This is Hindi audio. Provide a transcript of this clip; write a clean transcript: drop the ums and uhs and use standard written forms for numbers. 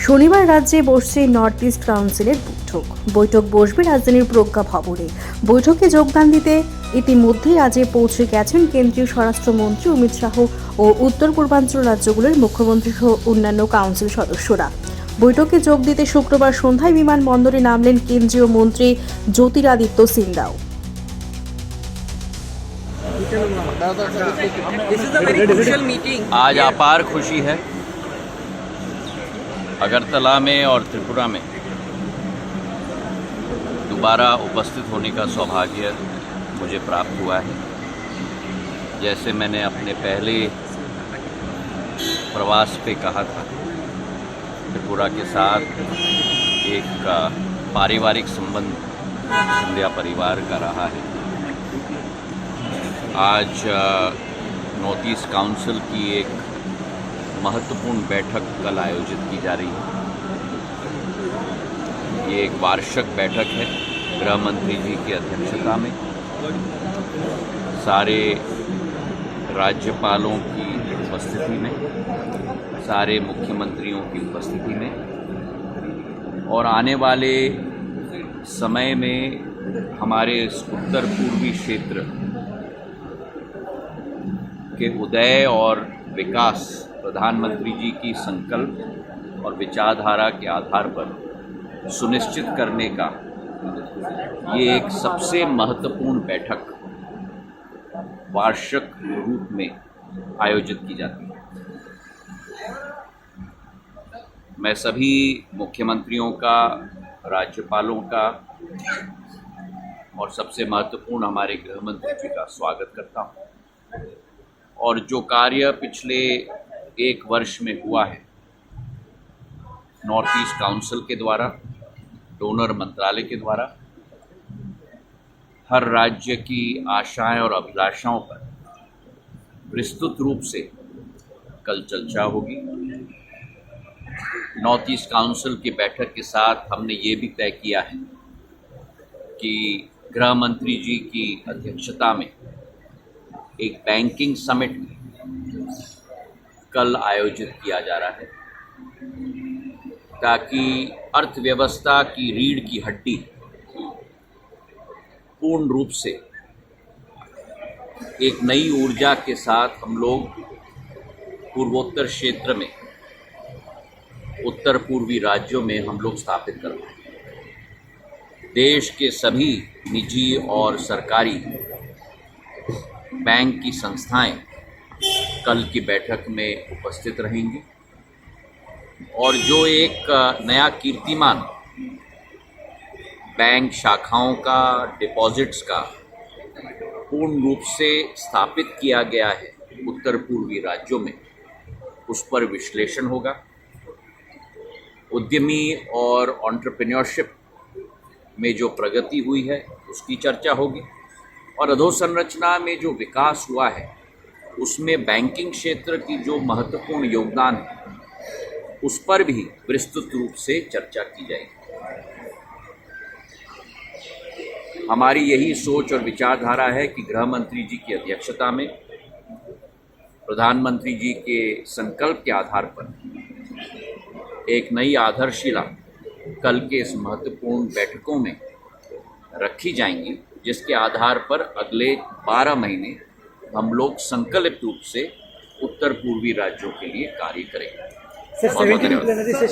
শনিবার রাজ্যে বসছে নর্থ ইস্ট কাউন্সিলের বৈঠক বসবে রাজধানীর প্রজ্ঞা ভবনে। বৈঠকে যোগদান দিতে ইতিমধ্যেই আজে পৌঁছে গেছেন কেন্দ্রীয় স্বরাষ্ট্রমন্ত্রী অমিত শাহ ও উত্তর পূর্বাঞ্চল রাজ্যগুলোর মুখ্যমন্ত্রী সহ অন্যান্য কাউন্সিল সদস্যরা। বৈঠকে যোগ দিতে শুক্রবার সন্ধ্যায় বিমানবন্দরে নামলেন কেন্দ্রীয় মন্ত্রী Jyotiraditya Scindia. This is a very crucial meeting. आज अपार खुशी है अगरतला में और त्रिपुरा में दोबारा उपस्थित होने का सौभाग्य मुझे प्राप्त हुआ है। जैसे मैंने अपने पहले प्रवास पे कहा था, त्रिपुरा के साथ एक पारिवारिक संबंध सिंधिया परिवार का रहा है। आज नॉर्थ ईस्ट काउंसिल की एक महत्वपूर्ण बैठक कल आयोजित की जा रही है। ये एक वार्षिक बैठक है गृह मंत्री जी की अध्यक्षता में। सारे राज्यपालों की उपस्थिति में, सारे मुख्यमंत्रियों की उपस्थिति में और आने वाले समय में हमारे उत्तर पूर्वी क्षेत्र के उदय और विकास प्रधानमंत्री जी की संकल्प और विचारधारा के आधार पर सुनिश्चित करने का ये एक सबसे महत्वपूर्ण बैठक वार्षिक रूप में आयोजित की जाती है। मैं सभी मुख्यमंत्रियों का, राज्यपालों का और सबसे महत्वपूर्ण हमारे गृह मंत्री जी का स्वागत करता हूँ। और जो कार्य पिछले एक वर्ष में हुआ है नॉर्थ ईस्ट काउंसिल के द्वारा, डोनर मंत्रालय के द्वारा, हर राज्य की आशाएं और अभिलाषाओं पर विस्तृत रूप से कल चर्चा होगी। नॉर्थ ईस्ट काउंसिल की बैठक के साथ हमने ये भी तय किया है कि गृह मंत्री जी की अध्यक्षता में एक बैंकिंग समिट कल आयोजित किया जा रहा है, ताकि अर्थव्यवस्था की रीढ़ की हड्डी पूर्ण रूप से एक नई ऊर्जा के साथ हम लोग पूर्वोत्तर क्षेत्र में, उत्तर पूर्वी राज्यों में हम लोग स्थापित कर पाएं। देश के सभी निजी और सरकारी बैंक की संस्थाएं कल की बैठक में उपस्थित रहेंगी और जो एक नया कीर्तिमान बैंक शाखाओं का, डिपॉजिट्स का पूर्ण रूप से स्थापित किया गया है उत्तर पूर्वी राज्यों में, उस पर विश्लेषण होगा। उद्यमी और एंटरप्रेन्योरशिप में जो प्रगति हुई है उसकी चर्चा होगी और अधोसंरचना में जो विकास हुआ है उसमें बैंकिंग क्षेत्र की जो महत्वपूर्ण योगदान है उस पर भी विस्तृत रूप से चर्चा की जाएगी। हमारी यही सोच और विचारधारा है कि गृह मंत्री जी की अध्यक्षता में प्रधानमंत्री जी के संकल्प के आधार पर एक नई आधारशिला कल के इस महत्वपूर्ण बैठकों में रखी जाएंगी, जिसके आधार पर अगले 12 महीने हम लोग संकल्पित रूप से उत्तर पूर्वी राज्यों के लिए कार्य करेंगे। बहुत बहुत धन्यवाद।